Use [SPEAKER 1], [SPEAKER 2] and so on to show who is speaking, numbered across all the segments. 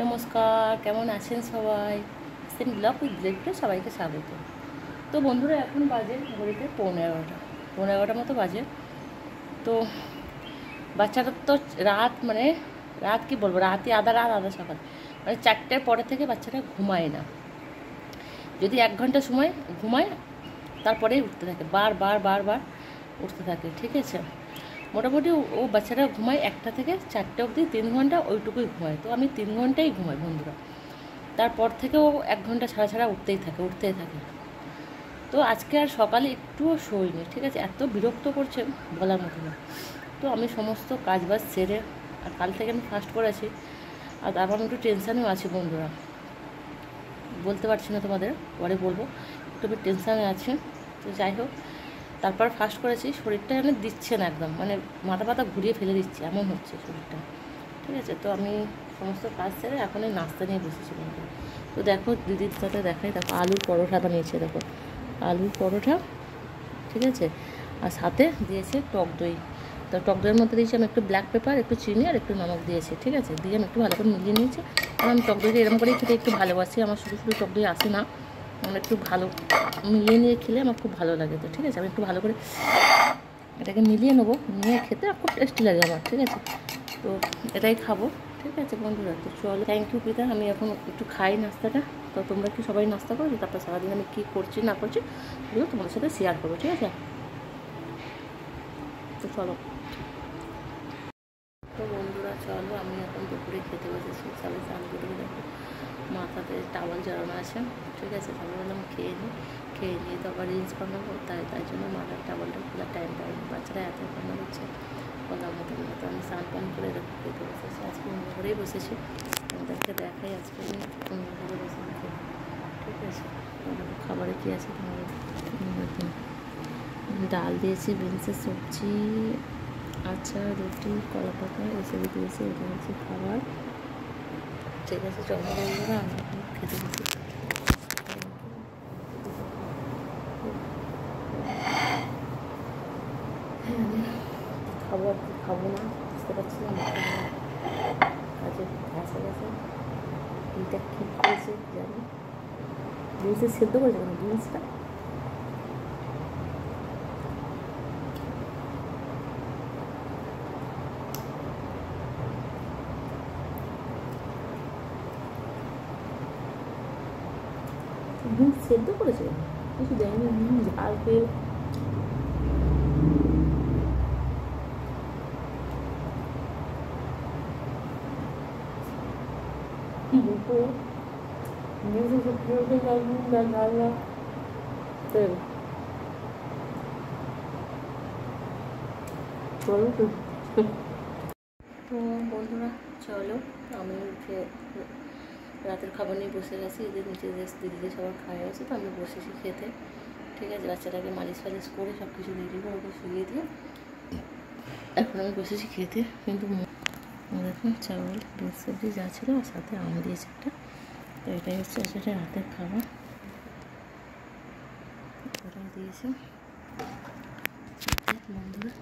[SPEAKER 1] নমস্কার, কেমন আছেন সবাই? সেন ব্লগ উইথ ব্লেডে সবাইকে স্বাগত। তো বন্ধুরা, এখন বাজে ঘড়িতে 11:30 মতো বাজে। তো বাচ্চাটা তো রাত কি বলবো, রাতই আধা রাত আধা সকাল, মানে 4টের পরে থেকে বাচ্চাটা ঘুমায় না। যদি 1 ঘন্টা সময় ঘুমায়, তারপরেই উঠতে থাকে, বারবার উঠতে থাকে। ঠিক আছে, মোটামুটি ও বাচ্চারা ঘুমায় 1টা থেকে 4টে অবধি, 3 ঘন্টা ওইটুকুই ঘুমায়। তো আমি 3 ঘন্টাই ঘুমাই বন্ধুরা। তারপর থেকেও 1 ঘন্টা ছাড়া উঠতেই থাকে। তো আজকে আর সকালে একটুও শোয়নি। ঠিক আছে, এত বিরক্ত করছে বলার মতো না। তো আমি সমস্ত কাজবাজ সেরে, আর কাল থেকে আমি ফাস্ট করেছি, আর তারপর আমি একটু টেনশানেও আছি বন্ধুরা, বলতে পারছি না তোমাদের, পরে বলবো। একটু আমি টেনশানে আছি। তো যাই হোক, তারপর ফাস্ট করেছি, শরীরটা যেন দিচ্ছে না, একদম মানে মাথা ঘুরিয়ে ফেলে দিচ্ছে এমন হচ্ছে শরীরটা। ঠিক আছে, তো আমি সমস্ত কাজ সেরে এখন এই নাস্তা নিয়ে বসেছি বন্ধু। তো দেখো, দিদির সাথে দেখাই, দেখো আলুর পরোটা বানিয়েছে, দেখো আলুর পরোটা। ঠিক আছে, আর সাথে দিয়েছে টক দই। তো টক দইয়ের মধ্যে দিয়েছি আমি একটু ব্ল্যাক পেপার, একটু চিনি আর একটু নমক দিয়েছি। ঠিক আছে, দিয়ে আমি একটু ভালো করে মিলিয়ে নিয়েছি। কারণ আমি টক দইটা এরকম করেই খেতে একটু ভালোবাসি, আমার শুধু টক দই আসে না, আমার একটু ভালো মিলিয়ে নিয়ে খেলে আমার খুব ভালো লাগে। তো ঠিক আছে, আমি একটু ভালো করে এটাকে মিলিয়ে নেবো, নিয়ে খেতে খুব টেস্টি লাগে আমার। ঠিক আছে, তো এটাই খাবো। ঠিক আছে বন্ধুরা, তো চলো, থ্যাংক ইউ পিতা। আমি এখন একটু খাই নাস্তাটা। তো তোমরা কি সবাই নাস্তা করো? তারপর সারাদিন আমি কী করছি না করছি এগুলো তোমাদের সাথে শেয়ার করবো। ঠিক আছে, তো চলো। তো বন্ধুরা চলো, আমি এখন দুপুরে খেতে বসেছি। সবাই স্নান করে দেখো, মাথাতে টাওয়াল জড়ানো আছে। ঠিক আছে, তারপর বললাম খেয়ে নিয়ে তো আবার রিলস বানাবো, তাই জন্য মাথার টাওয়ালটা খোলা টাইম পাইনি। বাচ্চারা এত কান্না করছে বলার মতো না। তো আমি স্নান পান করে দেখো খেতে বসেছি। আজকে অন্য ঘরেই বসেছি, তোমাদেরকে দেখাই আজকে আমি অন্য ঘরে বসে খেতে। ঠিক আছে, খাবারে কী আছে তোমাদের ডাল দিয়েছি, বিনসের সবজি, আচার, রুটি, কলা পাতা এসবই দিয়েছি। এটা হচ্ছে খাবার। ঠিক আছে, চলো বন্ধুরা, আমি এখন খেতে বসি। খাবো না বুঝতে পারছি না, কাজে ঘাসে গেছে। এইটা কী করেছে জানি, বিনসের সেদ্ধ করেছে কেন বিনসটা? বিনস সেদ্ধ করেছে কেন? কিছু দেয়নি, ঝাল পেয়ে তো বন্ধুরা চলো, আমি উঠে রাতের খাবার নিয়ে বসে গেছি। এদের দিদিদের সবার খাওয়া আছে, তো আমি বসেছি খেতে। ঠিক আছে, বাচ্চাটাকে মালিশ ফালিশ করে সব কিছু রেডি করে ওকে শুয়ে দিয়ে এখন আমি বসেছি খেতে। কিন্তু দেখো, চাউল, বিনস সবজি যা ছিল, আর সাথে আম দিয়েছে একটা। তো এটাই হচ্ছে সেটা রাতের খাবার, ওটাই দিয়েছে বন্ধুরা।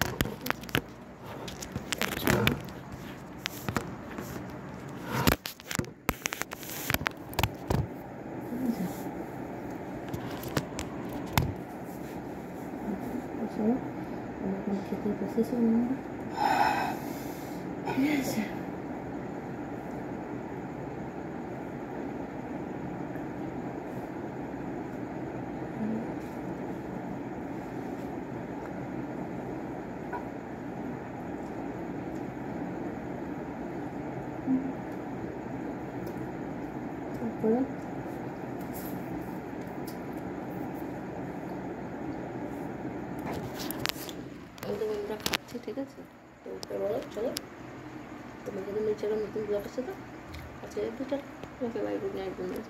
[SPEAKER 1] চলো, আমি এখন খেতে বসেছি বন্ধুরা। ঠিক আছে, তারপরে আমি তো বন্ধুরা খাচ্ছি। ঠিক আছে, তো বলো চলো, তোমার যদি নিচে নতুন ব্লগ আছে তো আচ্ছা, দুটো ওকে বাই, গুড নাইট বন্ধুরা।